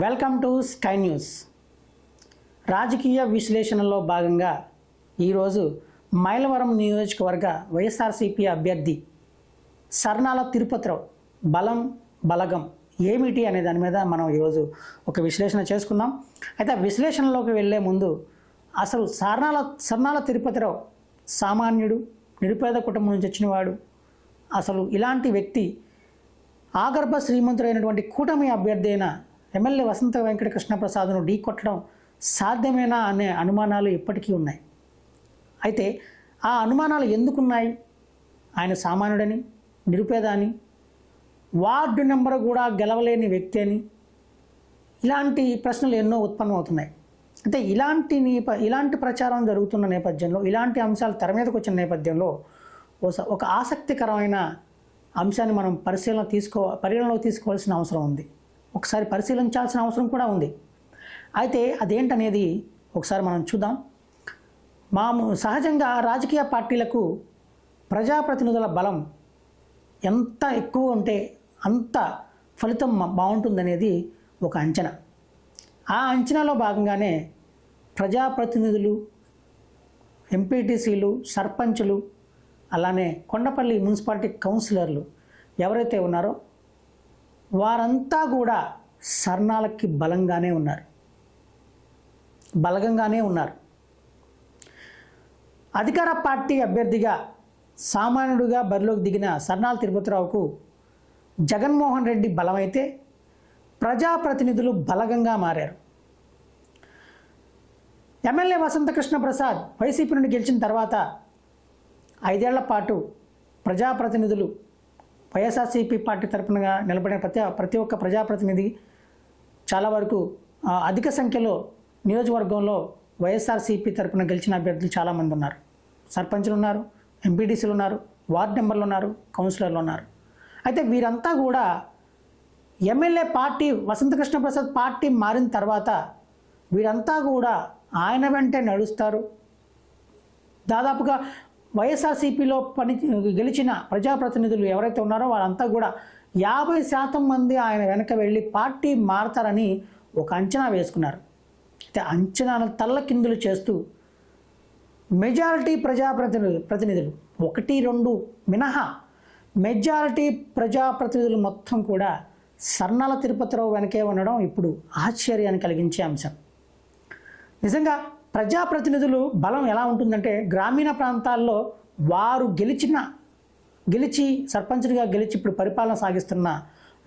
Welcome to sky news. రాజకీయ విశ్లేషణలో భాగంగా ఈరోజు మైలవరం నియోజకవర్గ వైఎస్ఆర్సీపీ అభ్యర్థి సర్నాల తిరుపతిరావు బలగం ఏమిటి అనే దాని మీద మనం ఈరోజు ఒక విశ్లేషణ చేసుకుందాం. అయితే ఆ విశ్లేషణలోకి వెళ్ళే ముందు అసలు సర్నాల తిరుపతిరావు సామాన్యుడు, నిరుపేద కుటుంబం నుంచి వచ్చినవాడు. అసలు ఇలాంటి వ్యక్తి ఆగర్భ శ్రీమంతుడైనటువంటి కూటమి అభ్యర్థి అయిన ఎమ్మెల్యే వసంత వెంకట కృష్ణప్రసాద్ను ఢీకొట్టడం సాధ్యమేనా అనే అనుమానాలు ఇప్పటికీ ఉన్నాయి. అయితే ఆ అనుమానాలు ఎందుకున్నాయి? ఆయన సామాన్యుడని, నిరుపేద అని, వార్డు నెంబర్ కూడా గెలవలేని వ్యక్తి అని, ఇలాంటి ప్రశ్నలు ఎన్నో ఉత్పన్నమవుతున్నాయి. అయితే ఇలాంటి ప్రచారం జరుగుతున్న నేపథ్యంలో, ఇలాంటి అంశాలు తెర మీదకి వచ్చిన నేపథ్యంలో ఒక ఆసక్తికరమైన అంశాన్ని మనం పరిగణలోకి తీసుకోవాల్సిన అవసరం ఉంది. ఒకసారి పరిశీలించాల్సిన అవసరం కూడా ఉంది. అయితే అదేంటనేది ఒకసారి మనం చూద్దాం. సహజంగా రాజకీయ పార్టీలకు ప్రజాప్రతినిధుల బలం ఎంత ఎక్కువ ఉంటే అంత ఫలితం బాగుంటుందనేది ఒక అంచనా. ఆ అంచనాలో భాగంగానే ప్రజాప్రతినిధులు, ఎంపీటీసీలు, సర్పంచులు, అలానే కొండపల్లి మున్సిపాలిటీ కౌన్సిలర్లు ఎవరైతే ఉన్నారో వారంతా కూడా సర్నాలకి బలంగానే ఉన్నారు. అధికార పార్టీ అభ్యర్థిగా సామాన్యుడిగా బరిలోకి దిగిన సర్నాల తిరుపతిరావుకు జగన్మోహన్ రెడ్డి బలమైతే ప్రజాప్రతినిధులు బలగంగా మారారు. ఎమ్మెల్యే వసంత కృష్ణప్రసాద్ వైసీపీ నుండి గెలిచిన తర్వాత 5 ఏళ్ల పాటు ప్రజాప్రతినిధులు, వైఎస్ఆర్సీపీ పార్టీ తరఫున నిలబడిన ప్రతి ఒక్క ప్రజాప్రతినిధి చాలా వరకు అధిక సంఖ్యలో నియోజకవర్గంలో వైఎస్ఆర్సీపీ తరఫున గెలిచిన అభ్యర్థులు చాలామంది ఉన్నారు. సర్పంచులు ఉన్నారు, ఎంపీటీసీలు ఉన్నారు, వార్డు మెంబర్లు ఉన్నారు, కౌన్సిలర్లు ఉన్నారు. అయితే వీరంతా కూడా ఎమ్మెల్యే పార్టీ వసంత కృష్ణప్రసాద్ పార్టీ మారిన తర్వాత వీరంతా కూడా ఆయన వెంటే నడుస్తారు. దాదాపుగా వైఎస్ఆర్సీపీలో గెలిచిన ప్రజాప్రతినిధులు ఎవరైతే ఉన్నారో వాళ్ళంతా కూడా 50% మంది ఆయన వెనక వెళ్ళి పార్టీ మారతారని ఒక అంచనా వేసుకున్నారు. అయితే అంచనాను తల్లకిందులు చేస్తూ మెజారిటీ ప్రజాప్రతినిధులు 1-2 మినహా మెజారిటీ ప్రజాప్రతినిధులు మొత్తం కూడా సర్నాల తిరుపతిరావు వెనకే ఉండడం ఇప్పుడు ఆశ్చర్యాన్ని కలిగించే అంశం. నిజంగా ప్రజాప్రతినిధులు బలం ఎలా ఉంటుందంటే, గ్రామీణ ప్రాంతాల్లో వారు గెలిచి సర్పంచ్లుగా గెలిచి ఇప్పుడు పరిపాలన సాగిస్తున్న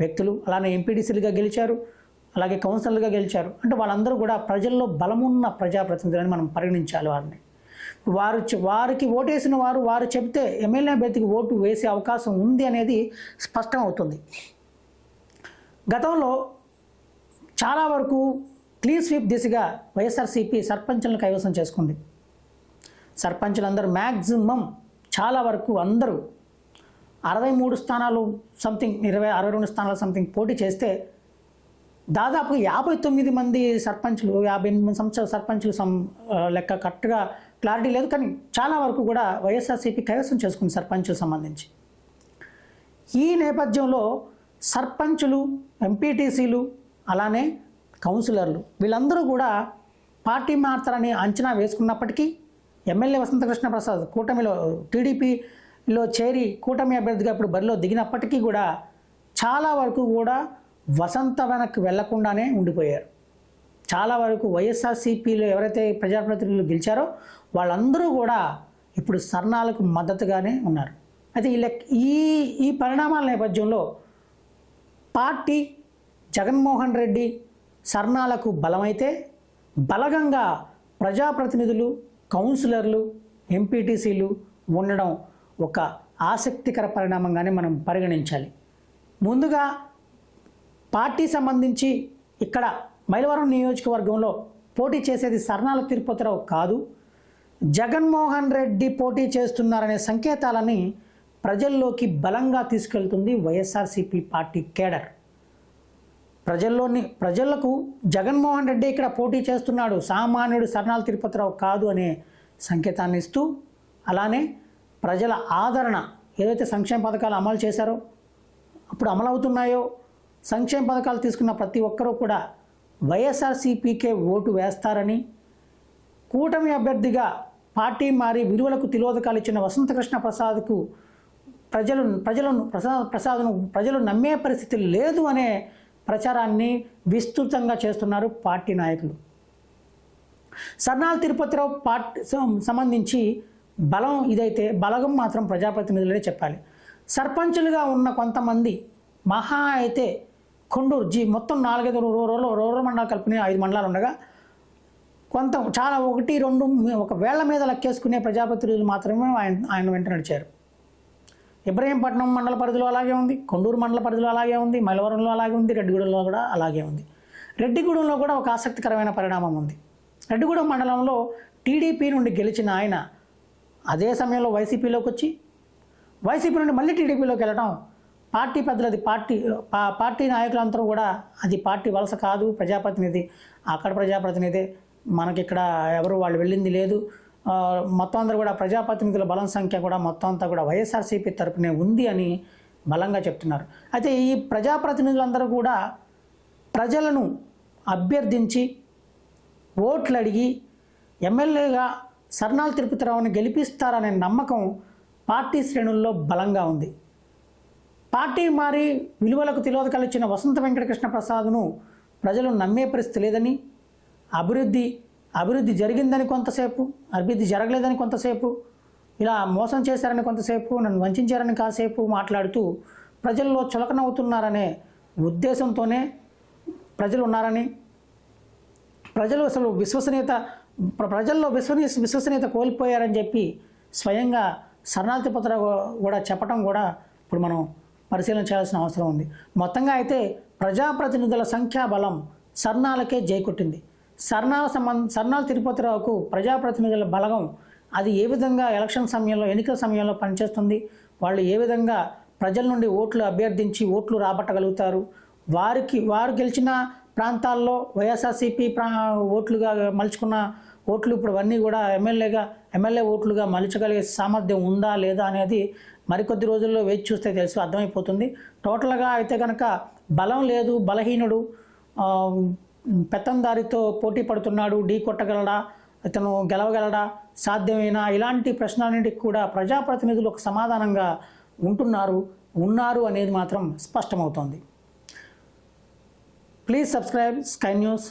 వ్యక్తులు, అలానే ఎంపీటీసీలుగా గెలిచారు, అలాగే కౌన్సిలర్లుగా గెలిచారు. అంటే వాళ్ళందరూ కూడా ప్రజల్లో బలమున్న ప్రజాప్రతినిధులని మనం పరిగణించాలి. వారికి ఓటేసిన వారు చెబితే ఎమ్మెల్యే అభ్యర్థికి ఓటు వేసే అవకాశం ఉంది అనేది స్పష్టం అవుతుంది. గతంలో చాలా వరకు క్లీన్ స్వీప్ దిశగా వైఎస్ఆర్సీపీ సర్పంచులను కైవసం చేసుకుంది. సర్పంచులందరూ మ్యాక్సిమం చాలా వరకు అందరూ 63 స్థానాలు సంథింగ్ 62 స్థానాలు సంథింగ్ పోటీ చేస్తే దాదాపు 59 మంది సర్పంచులు, 58 సర్పంచులు లెక్క కరెక్ట్గా క్లారిటీ లేదు, కానీ చాలా వరకు కూడా వైఎస్ఆర్సీపీ కైవసం చేసుకుంది సర్పంచులకు సంబంధించి. ఈ నేపథ్యంలో సర్పంచులు, ఎంపీటీసీలు, అలానే కౌన్సిలర్లు వీళ్ళందరూ కూడా పార్టీ మారుతారని అంచనా వేసుకున్నప్పటికీ ఎమ్మెల్యే వసంత కృష్ణప్రసాద్ కూటమిలో టీడీపీలో చేరి కూటమి అభ్యర్థిగా ఇప్పుడు బరిలో దిగినప్పటికీ కూడా చాలా వరకు కూడా వసంత వెనక్కి వెళ్లకుండానే ఉండిపోయారు. చాలా వరకు వైఎస్ఆర్సీపీలో ఎవరైతే ప్రజాప్రతినిధులు గెలిచారో వాళ్ళందరూ కూడా ఇప్పుడు సర్నాలకు మద్దతుగానే ఉన్నారు. అయితే ఈ పరిణామాల నేపథ్యంలో పార్టీ జగన్మోహన్ రెడ్డి సర్నాలకు బలమైతే బలగంగా ప్రజాప్రతినిధులు, కౌన్సిలర్లు, ఎంపీటీసీలు ఉండడం ఒక ఆసక్తికర పరిణామంగానే మనం పరిగణించాలి. ముందుగా పార్టీ సంబంధించి ఇక్కడ మైలవరం నియోజకవర్గంలో పోటీ చేసేది సర్నాల తిరుపతిరావు కాదు, జగన్మోహన్ రెడ్డి పోటీ చేస్తున్నారనే సంకేతాలని ప్రజల్లోకి బలంగా తీసుకెళ్తుంది వైఎస్ఆర్సీపీ పార్టీ కేడర్. ప్రజలకు జగన్మోహన్ రెడ్డి ఇక్కడ పోటీ చేస్తున్నాడు, సామాన్యుడు సర్నాల తిరుపతిరావు కాదు అనే సంకేతాన్ని ఇస్తూ, అలానే ప్రజల ఆదరణ ఏదైతే సంక్షేమ పథకాలు అమలు చేశారో, అప్పుడు అమలవుతున్నాయో, సంక్షేమ పథకాలు తీసుకున్న ప్రతి ఒక్కరూ కూడా వైఎస్ఆర్సీపీకే ఓటు వేస్తారని, కూటమి అభ్యర్థిగా పార్టీ మారి విలువలకు తిలోదకాలు ఇచ్చిన వసంతకృష్ణ ప్రసాద్కు ప్రజలు నమ్మే పరిస్థితి లేదు అనే ప్రచారాన్ని విస్తృతంగా చేస్తున్నారు పార్టీ నాయకులు. సర్నాల తిరుపతిరావు పార్టీ సంబంధించి బలం ఇదైతే బలగం మాత్రం ప్రజాప్రతినిధులనే చెప్పాలి. సర్పంచులుగా ఉన్న కొంతమంది మహా అయితే కొండూరు మొత్తం 4-5 రూరల్ మండలాలు కలిపిన 5 మండలాలు ఉండగా చాలా 1-2 ఒక వేళ్ల మీద లెక్కేసుకునే ప్రజాప్రతినిధులు మాత్రమే ఆయన వెంట నడిచారు. ఇబ్రహీంపట్నం మండల పరిధిలో అలాగే ఉంది, కొండూరు మండల పరిధిలో అలాగే ఉంది, మైలవరంలో అలాగే ఉంది, రెడ్డిగూడెంలో కూడా అలాగే ఉంది. రెడ్డిగూడెంలో కూడా ఒక ఆసక్తికరమైన పరిణామం ఉంది. రెడ్డిగూడెం మండలంలో టీడీపీ నుండి గెలిచిన ఆయన అదే సమయంలో వైసీపీలోకి వచ్చి వైసీపీ నుండి మళ్ళీ టీడీపీలోకి వెళ్ళడం, పార్టీ పెద్దలది పార్టీ నాయకులందరూ కూడా అది పార్టీ వలస కాదు, ప్రజాప్రతినిధి అక్కడ ప్రజాప్రతినిధి, మనకిక్కడ ఎవరు వాళ్ళు వెళ్ళింది లేదు, మొత్తం అందరూ కూడా ప్రజాప్రతినిధుల బలం సంఖ్య కూడా మొత్తం అంతా కూడా వైఎస్ఆర్సీపీ తరపునే ఉంది అని బలంగా చెప్తున్నారు. అయితే ఈ ప్రజాప్రతినిధులందరూ కూడా ప్రజలను అభ్యర్థించి ఓట్లు అడిగి ఎమ్మెల్యేగా సర్నాల తిరుపతిరావుని గెలిపిస్తారనే నమ్మకం పార్టీ శ్రేణుల్లో బలంగా ఉంది. పార్టీ మారి విలువలకు తిలోదకాలు ఇచ్చిన వసంత వెంకటకృష్ణ ప్రసాద్ను ప్రజలు నమ్మే పరిస్థితి లేదని, అభివృద్ధి జరిగిందని కొంతసేపు, అభివృద్ధి జరగలేదని కొంతసేపు, ఇలా మోసం చేశారని కొంతసేపు, నన్ను వంచారని కాసేపు మాట్లాడుతూ ప్రజల్లో చులకనవుతున్నారనే ఉద్దేశంతోనే ప్రజలు ఉన్నారని, ప్రజలు అసలు ప్రజల్లో విశ్వసనీయత కోల్పోయారని చెప్పి స్వయంగా సర్నాల తిరుపతిరావు కూడా చెప్పడం కూడా ఇప్పుడు మనం పరిశీలన చేయాల్సిన అవసరం ఉంది. మొత్తంగా అయితే ప్రజాప్రతినిధుల సంఖ్యాబలం సర్నాలకే జైకొట్టింది. సర్నాల తిరుపతిరావుకు ప్రజాప్రతినిధుల బలగం అది ఏ విధంగా ఎన్నికల సమయంలో పనిచేస్తుంది, వాళ్ళు ఏ విధంగా ప్రజల నుండి ఓట్లు అభ్యర్థించి ఓట్లు రాబట్టగలుగుతారు, వారు గెలిచిన ప్రాంతాల్లో వైఎస్ఆర్సీపీ ఓట్లుగా మలుచుకున్న ఓట్లు ఇప్పుడు అన్నీ కూడా ఎమ్మెల్యే ఓట్లుగా మలుచగలిగే సామర్థ్యం ఉందా లేదా అనేది మరికొద్ది రోజుల్లో వేచి చూస్తే అర్థమైపోతుంది. టోటల్గా అయితే కనుక బలం లేదు, బలహీనుడు, పెత్తందారితో పోటీ పడుతున్నాడు, ఢీ కొట్టగలడా, ఇతను గెలవగలడా, సాధ్యమేనా, ఇలాంటి ప్రశ్నలన్నింటికి కూడా ప్రజాప్రతినిధులు ఒక సమాధానంగా ఉన్నారు అనేది మాత్రం స్పష్టమవుతోంది. Please subscribe Sky news.